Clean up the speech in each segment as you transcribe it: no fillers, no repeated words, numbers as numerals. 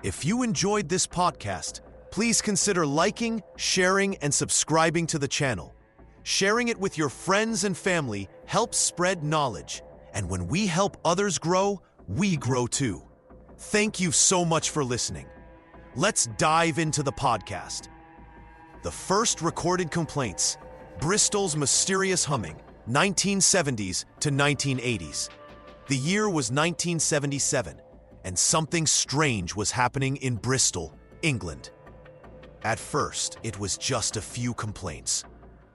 If you enjoyed this podcast, please consider liking, sharing, and subscribing to the channel. Sharing it with your friends and family helps spread knowledge, and when we help others grow, we grow too. Thank you so much for listening. Let's dive into the podcast. The first recorded complaints, Bristol's mysterious humming, 1970s to 1980s. The year was 1977, and something strange was happening in Bristol, England. At first, it was just a few complaints.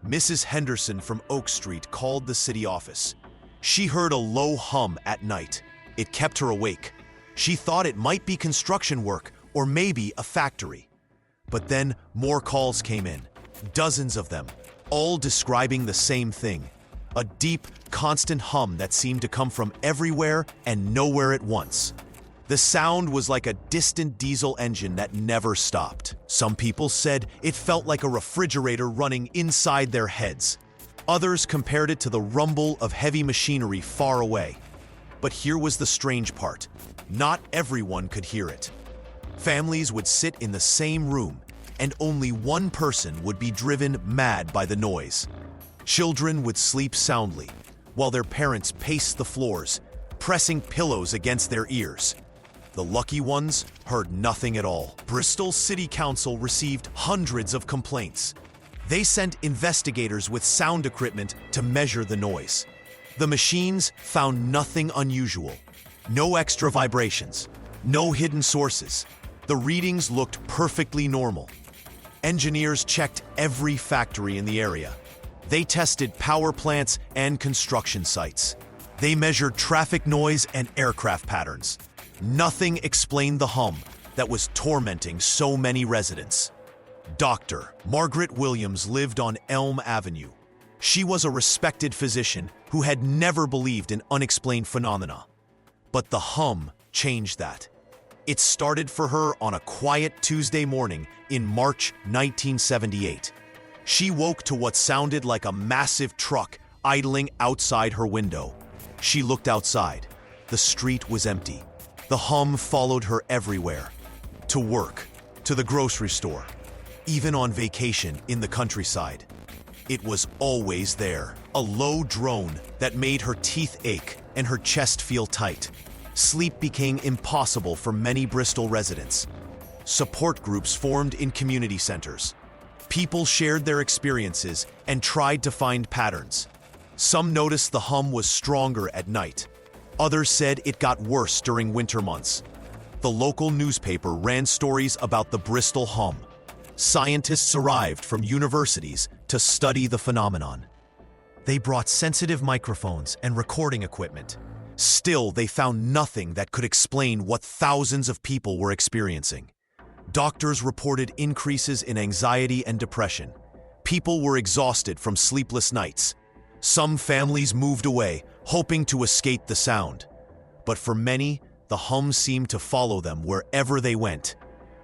Mrs. Henderson from Oak Street called the city office. She heard a low hum at night. It kept her awake. She thought it might be construction work or maybe a factory. But then more calls came in, dozens of them, all describing the same thing. A deep, constant hum that seemed to come from everywhere and nowhere at once. The sound was like a distant diesel engine that never stopped. Some people said it felt like a refrigerator running inside their heads. Others compared it to the rumble of heavy machinery far away. But here was the strange part. Not everyone could hear it. Families would sit in the same room, and only one person would be driven mad by the noise. Children would sleep soundly, while their parents paced the floors, pressing pillows against their ears. The lucky ones heard nothing at all. Bristol City Council received hundreds of complaints. They sent investigators with sound equipment to measure the noise. The machines found nothing unusual. No extra vibrations, no hidden sources. The readings looked perfectly normal. Engineers checked every factory in the area. They tested power plants and construction sites. They measured traffic noise and aircraft patterns. Nothing explained the hum that was tormenting so many residents. Dr. Margaret Williams lived on Elm Avenue. She was a respected physician who had never believed in unexplained phenomena. But the hum changed that. It started for her on a quiet Tuesday morning in March 1978. She woke to what sounded like a massive truck idling outside her window. She looked outside. The street was empty. The hum followed her everywhere. To work, to the grocery store, even on vacation in the countryside. It was always there, a low drone that made her teeth ache and her chest feel tight. Sleep became impossible for many Bristol residents. Support groups formed in community centers. People shared their experiences and tried to find patterns. Some noticed the hum was stronger at night. Others said it got worse during winter months. The local newspaper ran stories about the Bristol hum. Scientists arrived from universities to study the phenomenon. They brought sensitive microphones and recording equipment. Still, they found nothing that could explain what thousands of people were experiencing. Doctors reported increases in anxiety and depression. People were exhausted from sleepless nights. Some families moved away, hoping to escape the sound. But for many, the hum seemed to follow them wherever they went.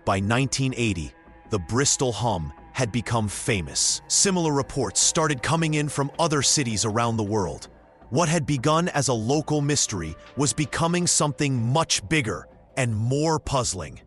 By 1980, the Bristol hum had become famous. Similar reports started coming in from other cities around the world. What had begun as a local mystery was becoming something much bigger and more puzzling.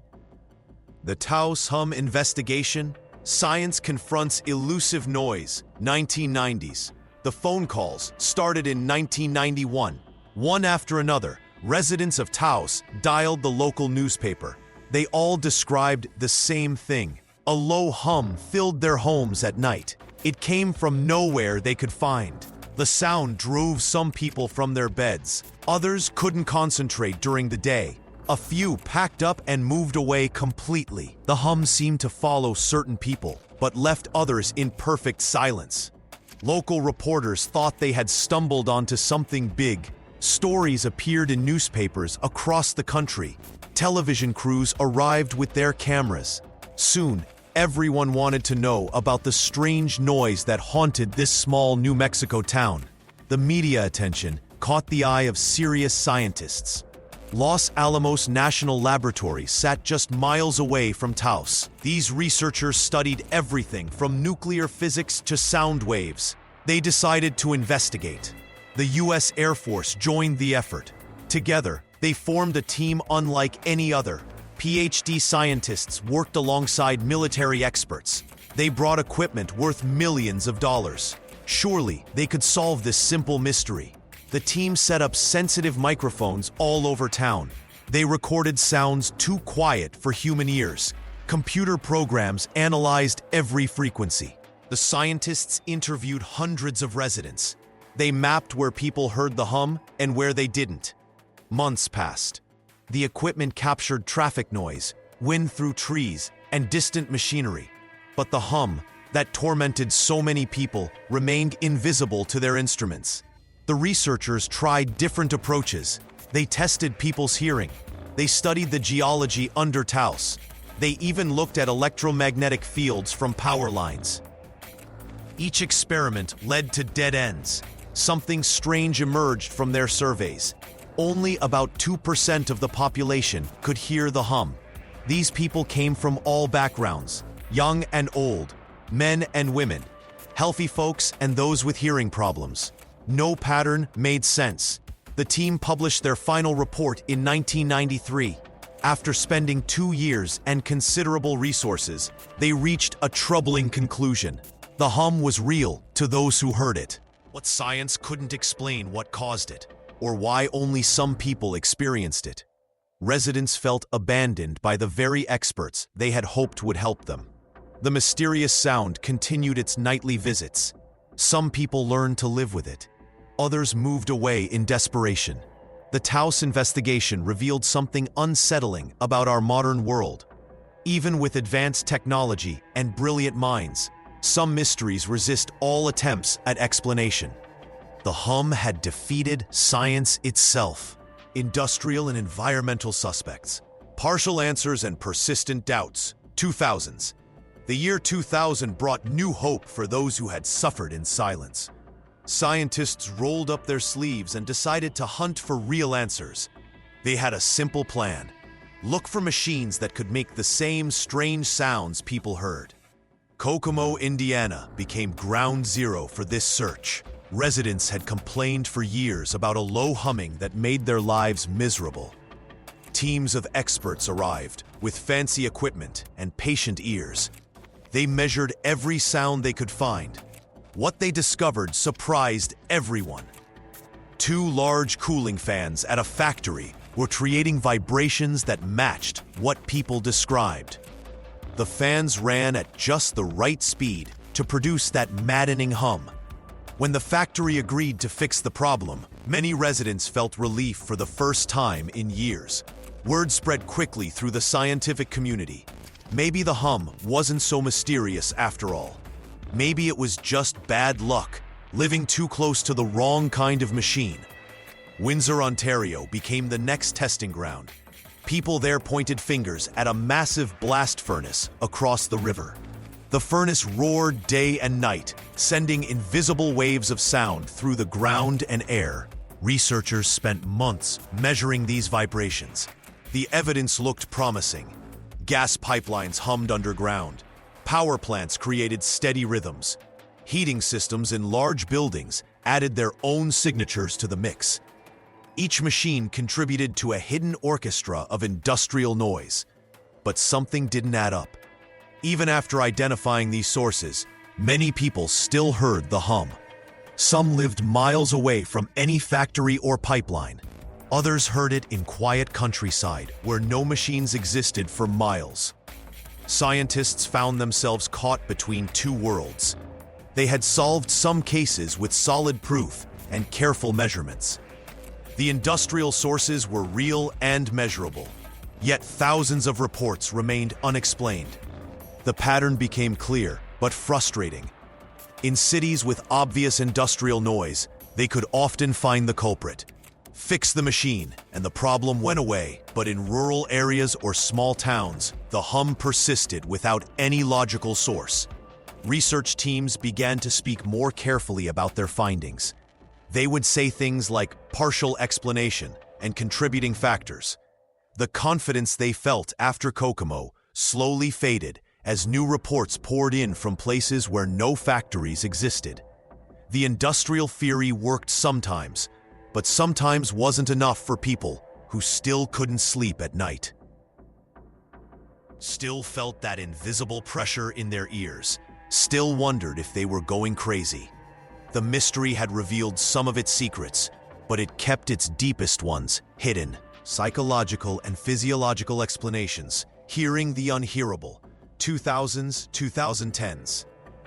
The Taos hum investigation, Science Confronts Elusive Noise, 1990s. The phone calls started in 1991. One after another, residents of Taos dialed the local newspaper. They all described the same thing. A low hum filled their homes at night. It came from nowhere they could find. The sound drove some people from their beds. Others couldn't concentrate during the day. A few packed up and moved away completely. The hum seemed to follow certain people, but left others in perfect silence. Local reporters thought they had stumbled onto something big. Stories appeared in newspapers across the country. Television crews arrived with their cameras. Soon, everyone wanted to know about the strange noise that haunted this small New Mexico town. The media attention caught the eye of serious scientists. Los Alamos National Laboratory sat just miles away from Taos. These researchers studied everything from nuclear physics to sound waves. They decided to investigate. The U.S. Air Force joined the effort. Together, they formed a team unlike any other. PhD scientists worked alongside military experts. They brought equipment worth millions of dollars. Surely, they could solve this simple mystery. The team set up sensitive microphones all over town. They recorded sounds too quiet for human ears. Computer programs analyzed every frequency. The scientists interviewed hundreds of residents. They mapped where people heard the hum and where they didn't. Months passed. The equipment captured traffic noise, wind through trees, and distant machinery. But the hum, that tormented so many people, remained invisible to their instruments. The researchers tried different approaches. They tested people's hearing. They studied the geology under Taos. They even looked at electromagnetic fields from power lines. Each experiment led to dead ends. Something strange emerged from their surveys. Only about 2% of the population could hear the hum. These people came from all backgrounds, young and old, men and women, healthy folks and those with hearing problems. No pattern made sense. The team published their final report in 1993. After spending 2 years and considerable resources, they reached a troubling conclusion. The hum was real to those who heard it. But science couldn't explain what caused it, or why only some people experienced it. Residents felt abandoned by the very experts they had hoped would help them. The mysterious sound continued its nightly visits. Some people learned to live with it. Others moved away in desperation. The Taos investigation revealed something unsettling about our modern world. Even with advanced technology and brilliant minds, some mysteries resist all attempts at explanation. The hum had defeated science itself. Industrial and environmental suspects. Partial answers and persistent doubts. 2000s. The year 2000 brought new hope for those who had suffered in silence. Scientists rolled up their sleeves and decided to hunt for real answers. They had a simple plan. Look for machines that could make the same strange sounds people heard. Kokomo, Indiana became ground zero for this search. Residents had complained for years about a low humming that made their lives miserable. Teams of experts arrived with fancy equipment and patient ears. They measured every sound they could find. What they discovered surprised everyone. 2 large cooling fans at a factory were creating vibrations that matched what people described. The fans ran at just the right speed to produce that maddening hum. When the factory agreed to fix the problem, many residents felt relief for the first time in years. Word spread quickly through the scientific community. Maybe the hum wasn't so mysterious after all. Maybe it was just bad luck, living too close to the wrong kind of machine. Windsor, Ontario became the next testing ground. People there pointed fingers at a massive blast furnace across the river. The furnace roared day and night, sending invisible waves of sound through the ground and air. Researchers spent months measuring these vibrations. The evidence looked promising. Gas pipelines hummed underground. Power plants created steady rhythms. Heating systems in large buildings added their own signatures to the mix. Each machine contributed to a hidden orchestra of industrial noise. But something didn't add up. Even after identifying these sources, many people still heard the hum. Some lived miles away from any factory or pipeline. Others heard it in quiet countryside where no machines existed for miles. Scientists found themselves caught between 2 worlds. They had solved some cases with solid proof and careful measurements. The industrial sources were real and measurable, yet thousands of reports remained unexplained. The pattern became clear, but frustrating. In cities with obvious industrial noise, they could often find the culprit. Fix the machine, and the problem went away. But in rural areas or small towns, the hum persisted without any logical source. Research teams began to speak more carefully about their findings. They would say things like partial explanation and contributing factors. The confidence they felt after Kokomo slowly faded as new reports poured in from places where no factories existed. The industrial theory worked sometimes, but sometimes wasn't enough for people who still couldn't sleep at night. still felt that invisible pressure in their ears, still wondered if they were going crazy. The mystery had revealed some of its secrets, but it kept its deepest ones hidden. Psychological and physiological explanations, hearing the unhearable. 2000s, 2010s.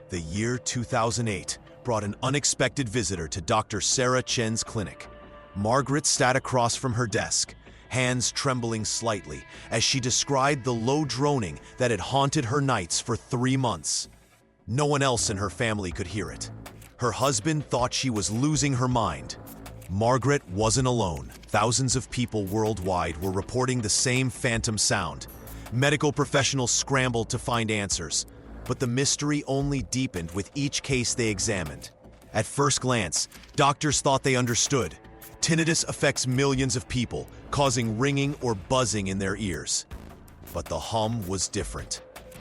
The year 2008 brought an unexpected visitor to Dr. Sarah Chen's clinic. Margaret sat across from her desk, hands trembling slightly as she described the low droning that had haunted her nights for 3 months. No one else in her family could hear it. Her husband thought she was losing her mind. Margaret wasn't alone. Thousands of people worldwide were reporting the same phantom sound. Medical professionals scrambled to find answers, but the mystery only deepened with each case they examined. At first glance, doctors thought they understood. Tinnitus affects millions of people, causing ringing or buzzing in their ears. But the hum was different.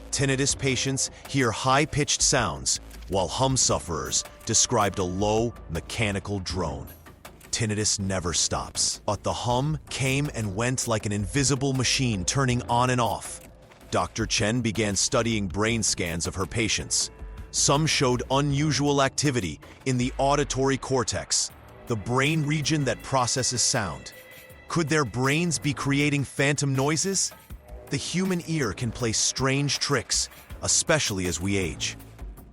Tinnitus patients hear high-pitched sounds, while hum sufferers described a low, mechanical drone. Tinnitus never stops, but the hum came and went like an invisible machine turning on and off. Dr. Chen began studying brain scans of her patients. Some showed unusual activity in the auditory cortex, the brain region that processes sound. Could their brains be creating phantom noises? The human ear can play strange tricks, especially as we age.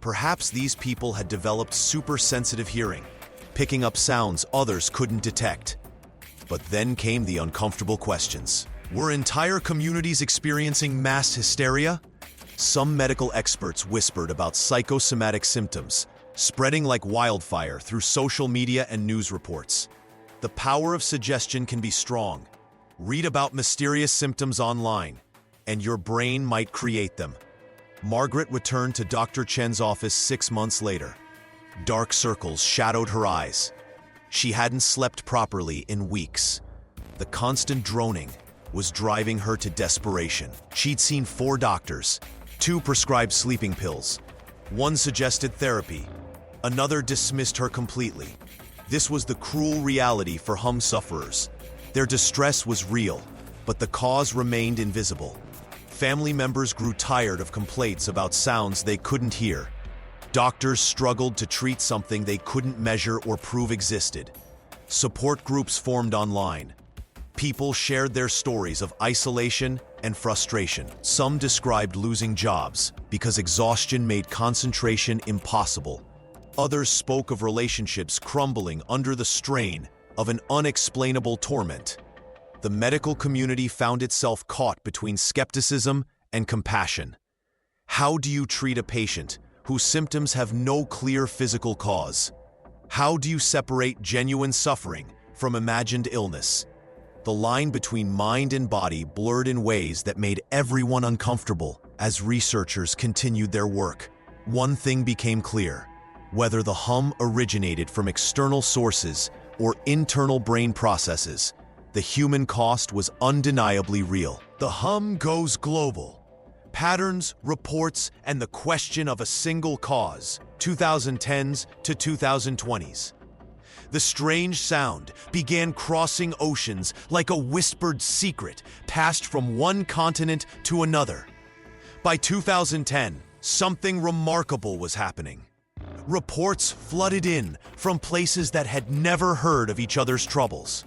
Perhaps these people had developed super-sensitive hearing, picking up sounds others couldn't detect. But then came the uncomfortable questions. Were entire communities experiencing mass hysteria? Some medical experts whispered about psychosomatic symptoms, spreading like wildfire through social media and news reports. The power of suggestion can be strong. Read about mysterious symptoms online, and your brain might create them. Margaret returned to Dr. Chen's office 6 months later. Dark circles shadowed her eyes. She hadn't slept properly in weeks. The constant droning was driving her to desperation. She'd seen 4 doctors. 2 prescribed sleeping pills. 1 suggested therapy. Another dismissed her completely. This was the cruel reality for hum sufferers. Their distress was real, but the cause remained invisible. Family members grew tired of complaints about sounds they couldn't hear. Doctors struggled to treat something they couldn't measure or prove existed. Support groups formed online. People shared their stories of isolation and frustration. Some described losing jobs because exhaustion made concentration impossible. Others spoke of relationships crumbling under the strain of an unexplainable torment. The medical community found itself caught between skepticism and compassion. How do you treat a patient whose symptoms have no clear physical cause? How do you separate genuine suffering from imagined illness? The line between mind and body blurred in ways that made everyone uncomfortable as researchers continued their work. One thing became clear: whether the hum originated from external sources or internal brain processes, the human cost was undeniably real. The hum goes global. Patterns, reports, and the question of a single cause, 2010s to 2020s. The strange sound began crossing oceans like a whispered secret passed from one continent to another. By 2010, something remarkable was happening. Reports flooded in from places that had never heard of each other's troubles.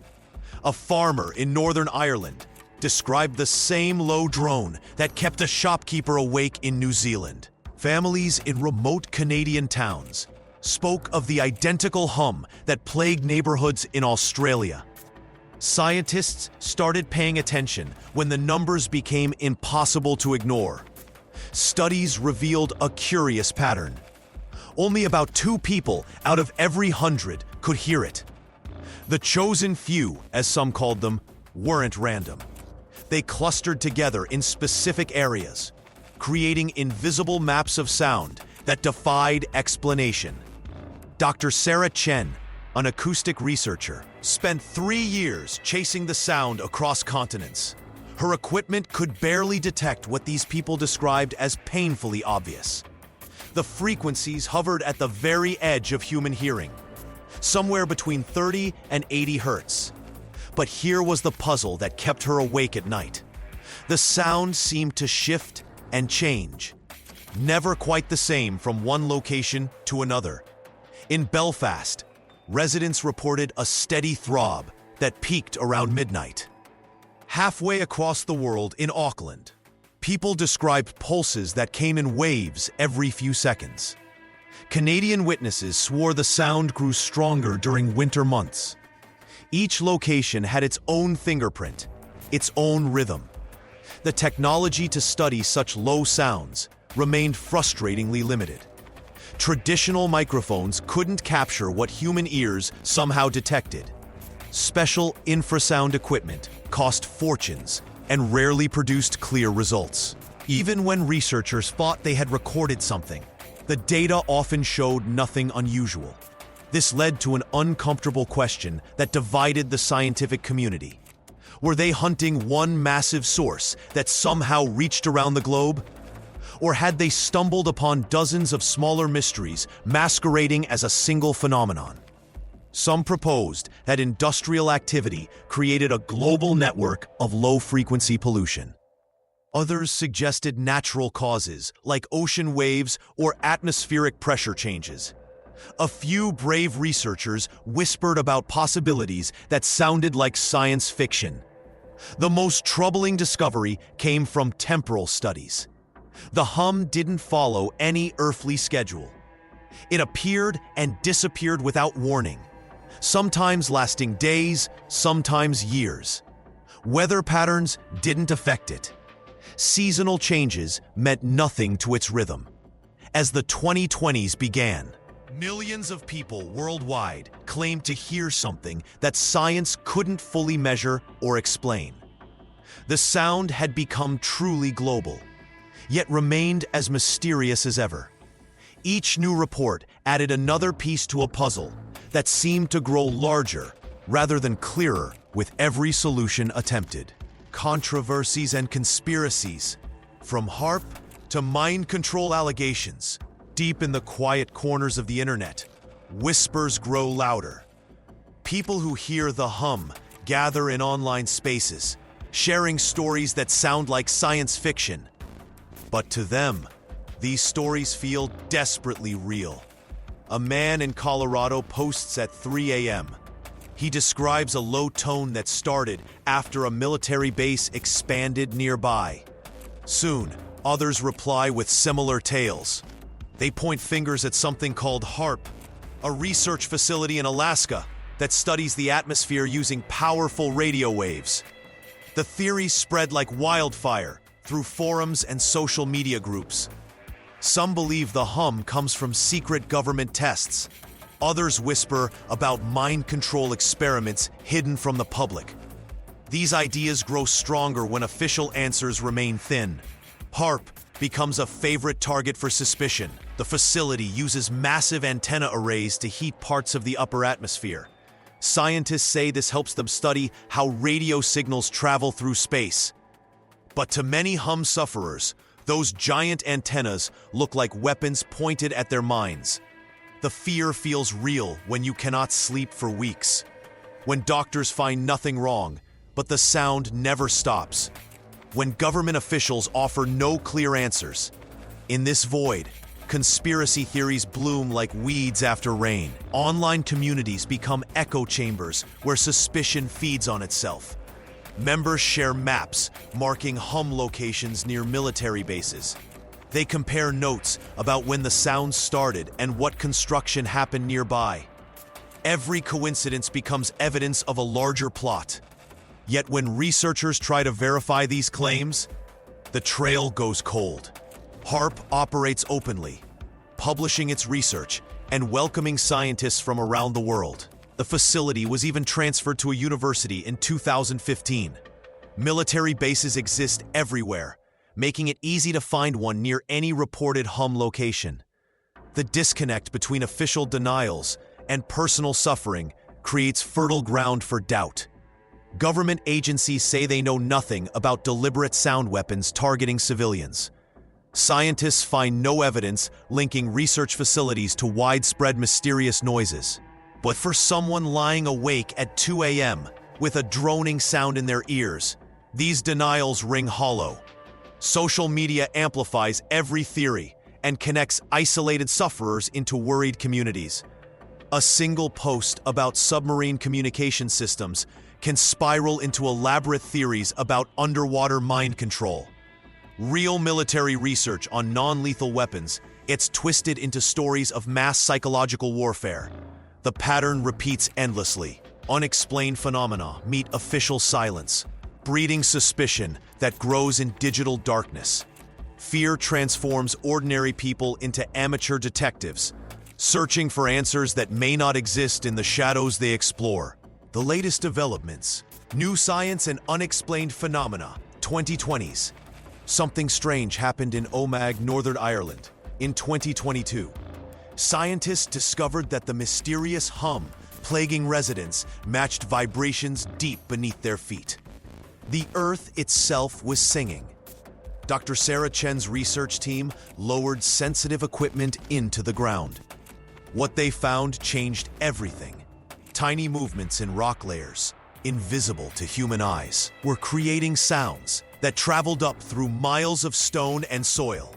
A farmer in Northern Ireland described the same low drone that kept a shopkeeper awake in New Zealand. Families in remote Canadian towns spoke of the identical hum that plagued neighborhoods in Australia. Scientists started paying attention when the numbers became impossible to ignore. Studies revealed a curious pattern. Only about 2 people out of every 100 could hear it. The chosen few, as some called them, weren't random. They clustered together in specific areas, creating invisible maps of sound that defied explanation. Dr. Sarah Chen, an acoustic researcher, spent 3 years chasing the sound across continents. Her equipment could barely detect what these people described as painfully obvious. The frequencies hovered at the very edge of human hearing, somewhere between 30 and 80 hertz. But here was the puzzle that kept her awake at night. The sound seemed to shift and change, never quite the same from one location to another. In Belfast, residents reported a steady throb that peaked around midnight. Halfway across the world in Auckland, people described pulses that came in waves every few seconds. Canadian witnesses swore the sound grew stronger during winter months. Each location had its own fingerprint, its own rhythm. The technology to study such low sounds remained frustratingly limited. Traditional microphones couldn't capture what human ears somehow detected. Special infrasound equipment cost fortunes and rarely produced clear results. Even when researchers thought they had recorded something, the data often showed nothing unusual. This led to an uncomfortable question that divided the scientific community. Were they hunting one massive source that somehow reached around the globe? Or had they stumbled upon dozens of smaller mysteries masquerading as a single phenomenon? Some proposed that industrial activity created a global network of low-frequency pollution. Others suggested natural causes, like ocean waves or atmospheric pressure changes. A few brave researchers whispered about possibilities that sounded like science fiction. The most troubling discovery came from temporal studies. The hum didn't follow any earthly schedule. It appeared and disappeared without warning, sometimes lasting days, sometimes years. Weather patterns didn't affect it. Seasonal changes meant nothing to its rhythm. As the 2020s began, millions of people worldwide claimed to hear something that science couldn't fully measure or explain. The sound had become truly global, yet remained as mysterious as ever. Each new report added another piece to a puzzle that seemed to grow larger rather than clearer with every solution attempted. Controversies and conspiracies, from HAARP to mind control allegations, deep in the quiet corners of the internet, whispers grow louder. People who hear the hum gather in online spaces, sharing stories that sound like science fiction. But to them, these stories feel desperately real. A man in Colorado posts at 3 a.m. He describes a low tone that started after a military base expanded nearby. Soon, others reply with similar tales. They point fingers at something called HAARP, a research facility in Alaska that studies the atmosphere using powerful radio waves. The theories spread like wildfire through forums and social media groups. Some believe the hum comes from secret government tests. Others whisper about mind control experiments hidden from the public. These ideas grow stronger when official answers remain thin. HAARP becomes a favorite target for suspicion. The facility uses massive antenna arrays to heat parts of the upper atmosphere. Scientists say this helps them study how radio signals travel through space. But to many hum sufferers, those giant antennas look like weapons pointed at their minds. The fear feels real when you cannot sleep for weeks. When doctors find nothing wrong, but the sound never stops. When government officials offer no clear answers. In this void, conspiracy theories bloom like weeds after rain. Online communities become echo chambers where suspicion feeds on itself. Members share maps marking hum locations near military bases. They compare notes about when the sound started and what construction happened nearby. Every coincidence becomes evidence of a larger plot. Yet when researchers try to verify these claims, the trail goes cold. HAARP operates openly, publishing its research and welcoming scientists from around the world. The facility was even transferred to a university in 2015. Military bases exist everywhere, making it easy to find one near any reported hum location. The disconnect between official denials and personal suffering creates fertile ground for doubt. Government agencies say they know nothing about deliberate sound weapons targeting civilians. Scientists find no evidence linking research facilities to widespread mysterious noises. But for someone lying awake at 2 a.m. with a droning sound in their ears, These denials ring hollow. Social media amplifies every theory and connects isolated sufferers into worried communities. A single post about submarine communication systems can spiral into elaborate theories about underwater mind control. Real military research on non-lethal weapons gets twisted into stories of mass psychological warfare. The pattern repeats endlessly. Unexplained phenomena meet official silence, breeding suspicion that grows in digital darkness. Fear transforms ordinary people into amateur detectives, searching for answers that may not exist in the shadows they explore. The latest developments, new science and unexplained phenomena, 2020s. Something strange happened in Omagh, Northern Ireland. In 2022, scientists discovered that the mysterious hum plaguing residents matched vibrations deep beneath their feet. The Earth itself was singing. Dr. Sarah Chen's research team lowered sensitive equipment into the ground. What they found changed everything. Tiny movements in rock layers, invisible to human eyes, were creating sounds that traveled up through miles of stone and soil.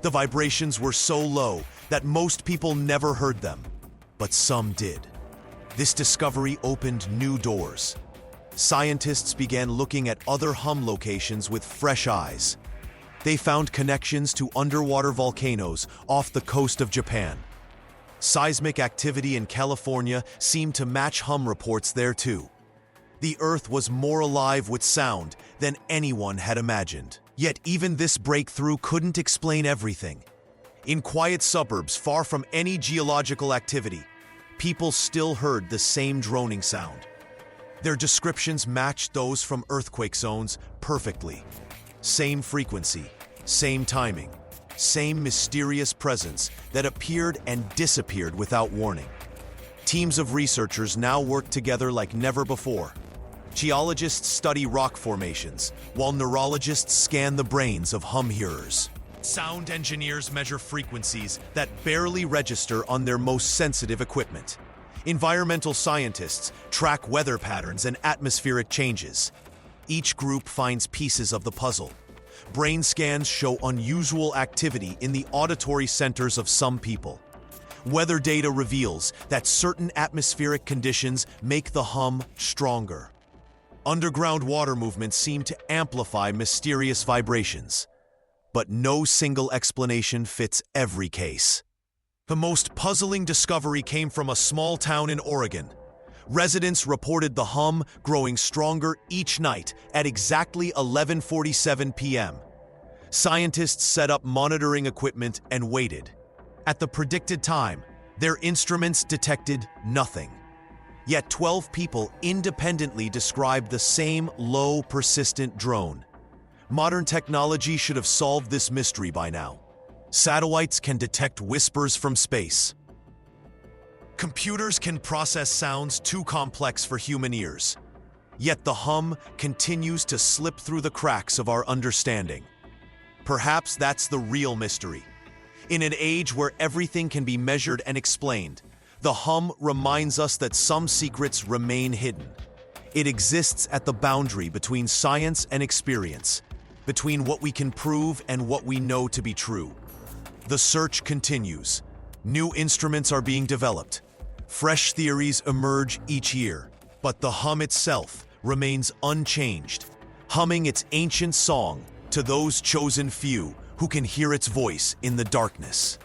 The vibrations were so low that most people never heard them, but some did. This discovery opened new doors. Scientists began looking at other hum locations with fresh eyes. They found connections to underwater volcanoes off the coast of Japan. Seismic activity in California seemed to match hum reports there too. The Earth was more alive with sound than anyone had imagined. Yet even this breakthrough couldn't explain everything. In quiet suburbs far from any geological activity, people still heard the same droning sound. Their descriptions matched those from earthquake zones perfectly. Same frequency, same timing, same mysterious presence that appeared and disappeared without warning. Teams of researchers now work together like never before. Geologists study rock formations, while neurologists scan the brains of hum hearers. Sound engineers measure frequencies that barely register on their most sensitive equipment. Environmental scientists track weather patterns and atmospheric changes. Each group finds pieces of the puzzle. Brain scans show unusual activity in the auditory centers of some people. Weather data reveals that certain atmospheric conditions make the hum stronger. Underground water movements seem to amplify mysterious vibrations. But no single explanation fits every case. The most puzzling discovery came from a small town in Oregon. Residents reported the hum growing stronger each night at exactly 11:47 p.m. Scientists set up monitoring equipment and waited. At the predicted time, their instruments detected nothing. Yet 12 people independently described the same low, persistent drone. Modern technology should have solved this mystery by now. Satellites can detect whispers from space. Computers can process sounds too complex for human ears. Yet the hum continues to slip through the cracks of our understanding. Perhaps that's the real mystery. In an age where everything can be measured and explained, the hum reminds us that some secrets remain hidden. It exists at the boundary between science and experience, between what we can prove and what we know to be true. The search continues. New instruments are being developed. Fresh theories emerge each year, but the hum itself remains unchanged, humming its ancient song to those chosen few who can hear its voice in the darkness.